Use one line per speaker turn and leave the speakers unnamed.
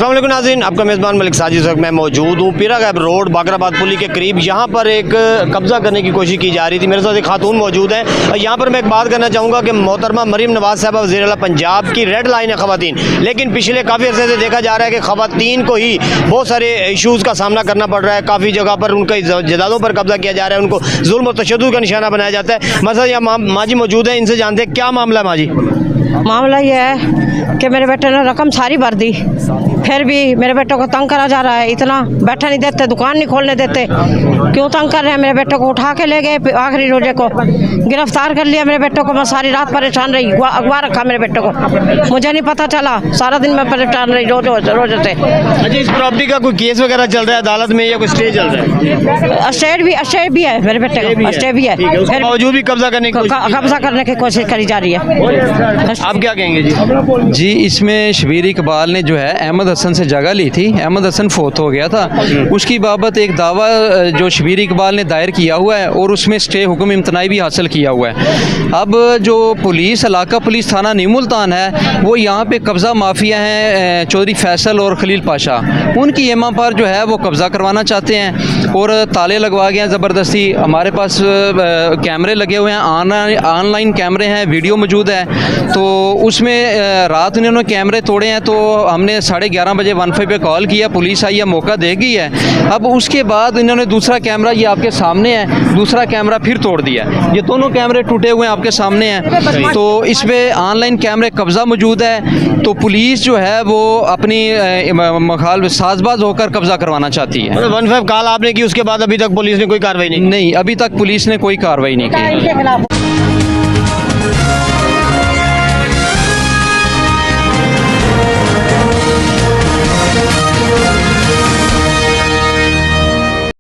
अस्सलाम वालेकुम नाज़रीन, आपका मेज़बान मलिक साजिद वक्त मैं मौजूद हूँ पीरा गैब रोड बाकराबाद पुली के करीब। यहाँ पर एक कब्ज़ा करने की कोशिश की जा रही थी। मेरे साथ एक खातून मौजूद है और यहाँ पर मैं एक बात करना चाहूँगा कि मोहतरमा मरीम नवाज़ साहबा वज़ीर आला पंजाब की रेड लाइन है ख़वातीन, लेकिन पिछले काफ़ी अर्से से देखा जा रहा है कि ख़वातीन को ही बहुत सारे इशूज़ का सामना करना पड़ रहा है। काफ़ी जगह पर उनके जदादों पर कब्ज़ा किया जा रहा है, उनको जुल्म और तशद्दुद का निशाना बनाया जाता है। मसला यहाँ माजी मौजूद है, इनसे जानते हैं क्या मामला है। माजी,
मामला ये है कि मेरे बेटे ने रकम सारी भर दी, फिर भी मेरे बेटे को तंग करा जा रहा है। इतना बैठा नहीं देते, दुकान नहीं खोलने देते। क्यों तंग कर रहे हैं? मेरे बेटे को उठा के ले गए, आखिरी रोजे को गिरफ्तार कर लिया। मेरे बेटे को मैं सारी रात परेशान रही, अगवा रखा मेरे बेटे को, मुझे नहीं पता चला। सारा दिन मैं परेशान रही रोज रोज से।
अच्छा, इस प्रॉपर्टी का कोई केस वगैरह चल रहा है अदालत में या कोई स्टे चल रहा है?
स्टेट भी है मेरे बेटे को, स्टे भी है, फिर
बावजूद भी कब्जा करने
की कोशिश करी जा रही है।
आप क्या कहेंगे जी?
जी, इसमें शबीर इकबाल ने जो है अहमद हसन से जगह ली थी। अहमद हसन फोत हो गया था, उसकी बाबत एक दावा जो शबीर इकबाल ने दायर किया हुआ है और उसमें स्टे हुक्म इम्तनाई भी हासिल किया हुआ है। अब जो पुलिस इलाका पुलिस थाना नीमुल्तान है, वो यहाँ पे कब्ज़ा माफिया हैं चौधरी फैसल और खलील पाशा, उनकी एमा पर जो है वो कब्ज़ा करवाना चाहते हैं और ताले लगवा गए हैं ज़बरदस्ती। हमारे पास कैमरे लगे हुए हैं, ऑनलाइन कैमरे हैं, वीडियो मौजूद है। तो उसमें रात इन्होंने कैमरे तोड़े हैं, तो हमने 11:30 बजे 15 पे कॉल किया, पुलिस आई है, मौका दे गई है। अब उसके बाद इन्होंने दूसरा कैमरा, ये आपके सामने है, दूसरा कैमरा फिर तोड़ दिया। ये दोनों कैमरे टूटे हुए हैं, आपके सामने हैं। तो इस पर ऑनलाइन कैमरे कब्ज़ा मौजूद है। तो पुलिस जो है वो अपनी मखाल साजबाज होकर कब्ज़ा करवाना चाहती है।
15 कॉल आपने की, उसके बाद अभी तक पुलिस ने कोई कार्रवाई नहीं?
नहीं, अभी तक पुलिस ने कोई कार्रवाई नहीं की।